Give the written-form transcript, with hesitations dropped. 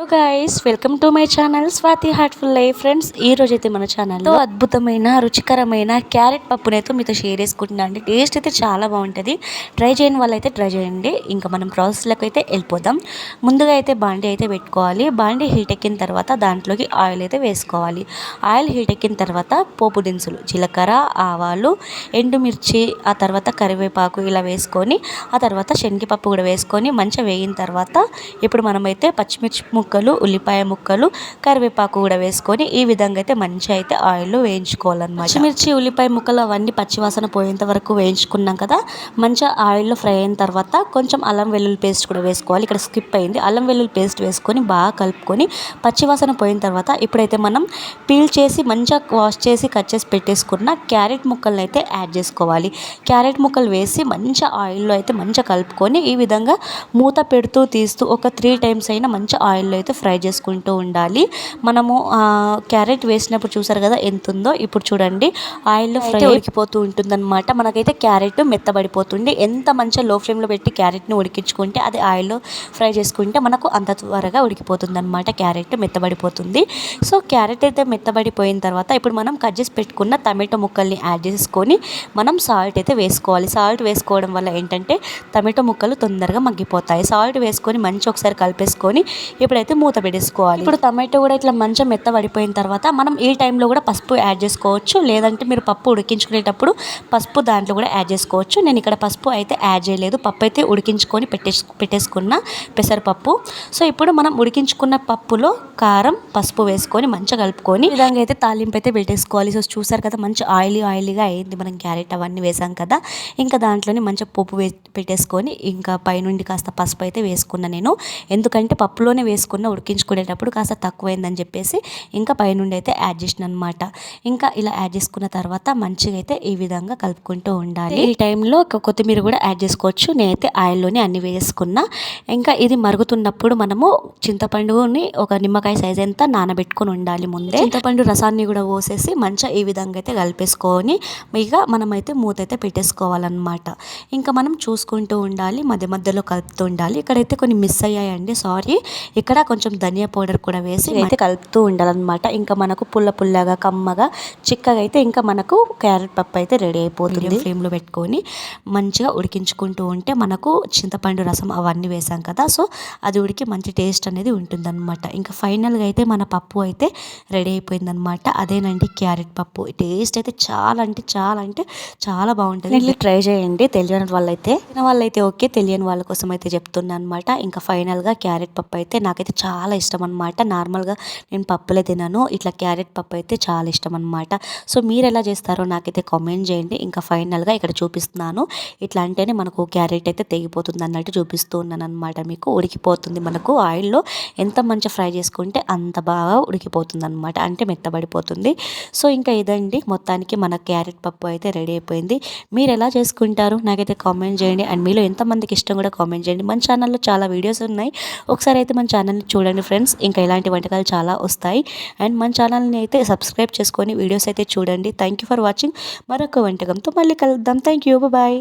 Hello guys, welcome to my channel Swathi heartful life. Friends, ఈ రోజు అయితే మన ఛానల్లో అద్భుతమైన రుచికరమైన క్యారెట్ పప్పునైతే మీతో షేర్ చేసుకుంటున్నాను అండి. టేస్ట్ అయితే చాలా బాగుంటుంది. ట్రై చేయని వాళ్ళైతే ట్రై చేయండి. ఇంకా మనం ప్రాసెస్లోకి అయితే వెళ్ళిపోదాం. ముందుగా అయితే బాండీ అయితే పెట్టుకోవాలి. బాండీ హీట్ ఎక్కిన తర్వాత దాంట్లోకి ఆయిల్ అయితే వేసుకోవాలి. ఆయిల్ హీట్ ఎక్కిన తర్వాత పోపు దినుసులు జీలకర్ర, ఆవాలు, ఎండుమిర్చి, ఆ తర్వాత కరివేపాకు ఇలా వేసుకొని ఆ తర్వాత శనగపప్పు కూడా వేసుకొని మంచిగా వేగిన తర్వాత ఇప్పుడు మనమైతే పచ్చిమిర్చి ముక్కలు, ఉల్లిపాయ ముక్కలు, కరివేపాకు కూడా వేసుకొని ఈ విధంగా అయితే మంచిగా అయితే ఆయిల్లో వేయించుకోవాలన్నమాట. పచ్చిమిర్చి, ఉల్లిపాయ ముక్కలు అవన్నీ పచ్చివాసన పోయేంత వరకు వేయించుకున్నాం కదా. మంచిగా ఆయిల్లో ఫ్రై అయిన తర్వాత కొంచెం అల్లం వెల్లుల్లి పేస్ట్ కూడా వేసుకోవాలి. ఇక్కడ స్కిప్ అయింది. అల్లం వెల్లుల్లి పేస్ట్ వేసుకొని బాగా కలుపుకొని పచ్చివాసన పోయిన తర్వాత ఇప్పుడైతే మనం పీల్ చేసి మంచిగా వాష్ చేసి కట్ చేసి పెట్టేసుకున్న క్యారెట్ ముక్కలను అయితే యాడ్ చేసుకోవాలి. క్యారెట్ ముక్కలు వేసి మంచిగా ఆయిల్లో అయితే మంచిగా కలుపుకొని ఈ విధంగా మూత పెడుతూ తీస్తూ ఒక 3 టైమ్స్ అయినా మంచి ఆయిల్లో అయితే ఫ్రై చేసుకుంటూ ఉండాలి. మనము క్యారెట్ వేసినప్పుడు చూసారు కదా ఎంత ఉందో. ఇప్పుడు చూడండి ఆయిల్లో ఫ్రై ఉడికిపోతూ ఉంటుందన్నమాట. మనకైతే క్యారెట్ మెత్తబడిపోతుంది. ఎంత మంచిగా లో ఫ్లేమ్లో పెట్టి క్యారెట్ని ఉడికించుకుంటే అది ఆయిల్లో ఫ్రై చేసుకుంటే మనకు అంత త్వరగా ఉడికిపోతుంది అనమాట. క్యారెట్ మెత్తబడిపోతుంది. సో క్యారెట్ అయితే మెత్తబడిపోయిన తర్వాత ఇప్పుడు మనం కట్ చేసి పెట్టుకున్న టమాటో ముక్కల్ని యాడ్ చేసుకొని మనం సాల్ట్ అయితే వేసుకోవాలి. సాల్ట్ వేసుకోవడం వల్ల ఏంటంటే టమాటో ముక్కలు తొందరగా మగ్గిపోతాయి. సాల్ట్ వేసుకొని మంచి ఒకసారి కలిపేసుకొని ఇప్పుడైతే మూత పెట్టేసుకోవాలి. ఇప్పుడు టమాటో కూడా ఇట్లా మంచిగా మెత్తబడిపోయిన తర్వాత మనం ఈ టైంలో కూడా పసుపు యాడ్ చేసుకోవచ్చు. లేదంటే మీరు పప్పు ఉడికించుకునేటప్పుడు పసుపు దాంట్లో కూడా యాడ్ చేసుకోవచ్చు. నేను ఇక్కడ పసుపు అయితే యాడ్ చేయలేదు. పప్పు అయితే ఉడికించుకొని పెట్టేసుకున్న పెసరపప్పు. సో ఇప్పుడు మనం ఉడికించుకున్న పప్పులో కారం, పసుపు వేసుకొని మంచిగా కలుపుకొని ఈ విధంగా అయితే తాలింపు అయితే పెట్టేసుకోవాలి. సో చూసారు కదా మంచి ఆయిలీగా అయింది. మనం క్యారెట్ అవన్నీ వేసాం కదా. ఇంకా దాంట్లోనే మంచిగా పోపు పెట్టేసుకొని ఇంకా పైనుండి కాస్త పసుపు అయితే వేసుకున్నా నేను. ఎందుకంటే పప్పులోనే వేసుకున్న ఉడికించుకునేటప్పుడు కాస్త తక్కువైందని చెప్పేసి ఇంకా పైనుండి అయితే యాడ్ చేసిన అనమాట. ఇంకా ఇలా యాడ్ చేసుకున్న తర్వాత మంచిగా అయితే ఈ విధంగా కలుపుకుంటూ ఉండాలి. ఈ టైంలో కొత్తిమీర కూడా యాడ్ చేసుకోవచ్చు. నేనైతే ఆయిల్లోనే అన్ని వేసుకున్నా. ఇంకా ఇది మరుగుతున్నప్పుడు మనము చింతపండుని ఒక నిమ్మకాయ సైజ్ ఎంత నానబెట్టుకొని ఉండాలి. ముందే చింతపండు రసాన్ని కూడా పోసేసి మంచిగా ఈ విధంగా అయితే కలిపేసుకొని ఇక మనమైతే మూత అయితే పెట్టేసుకోవాలన్నమాట. ఇంకా మనం చూసుకుంటూ ఉండాలి, మధ్య మధ్యలో కలుపుతూ ఉండాలి. ఇక్కడైతే కొన్ని మిస్ అయ్యాయండి, సారీ. ఇక్కడ కొంచెం ధనియా పౌడర్ కూడా వేసి అయితే కలుపుతూ ఉండాలన్నమాట. ఇంకా మనకు పుల్లగా కమ్మగా చిక్కగా అయితే ఇంకా మనకు క్యారెట్ పప్పు అయితే రెడీ అయిపోతుంది. ఫ్లేమ్లో పెట్టుకొని మంచిగా ఉడికించుకుంటూ ఉంటే మనకు చింతపండు రసం అవన్నీ వేసాం కదా. సో అది ఉడికి మంచి టేస్ట్ అనేది ఉంటుందన్నమాట. ఇంకా ఫైనల్గా అయితే మన పప్పు అయితే రెడీ అయిపోయిందనమాట. అదేనండి క్యారెట్ పప్పు. టేస్ట్ అయితే చాలా బాగుంటుంది. వెళ్ళి ట్రై చేయండి. తెలియని వాళ్ళైతే ఓకే, తెలియని వాళ్ళ కోసం అయితే చెప్తున్నాను అనమాట. ఇంకా ఫైనల్గా క్యారెట్ పప్పు అయితే నాకైతే చాలా ఇష్టం అనమాట. నార్మల్గా నేను పప్పులే తినను, ఇట్లా క్యారెట్ పప్పు అయితే చాలా ఇష్టం అనమాట. సో మీరు ఎలా చేస్తారో నాకైతే కామెంట్ చేయండి. ఇంకా ఫైనల్గా ఇక్కడ చూపిస్తున్నాను. ఇట్లా అంటేనే మనకు క్యారెట్ అయితే తెగిపోతుంది అన్నట్టు చూపిస్తూ ఉన్నాను అనమాట. మీకు ఉడికిపోతుంది. మనకు ఆయిల్లో ఎంత మంచిగా ఫ్రై చేసుకుంటే అంత బాగా ఉడికిపోతుంది అనమాట. అంటే మెత్తబడిపోతుంది. సో ఇంకా ఇదండి మొత్తానికి మన క్యారెట్ పప్పు అయితే రెడీ అయిపోయింది. మీరు ఎలా చేసుకుంటారు నాకైతే కామెంట్ చేయండి. అండ్ మీలో ఎంతమందికి ఇష్టం కూడా కామెంట్ చేయండి. మన ఛానల్లో చాలా వీడియోస్ ఉన్నాయి. ఒకసారి అయితే మన ఛానల్ని చూడండి ఫ్రెండ్స్. ఇంకా ఇలాంటి వంటకాలు చాలా వస్తాయి. అండ్ మన ఛానల్ని అయితే సబ్స్క్రైబ్ చేసుకొని వీడియోస్ అయితే చూడండి. Thank you for watching. మరొక వంటకంతో మళ్ళీ కలుద్దాం. Thank you, bye.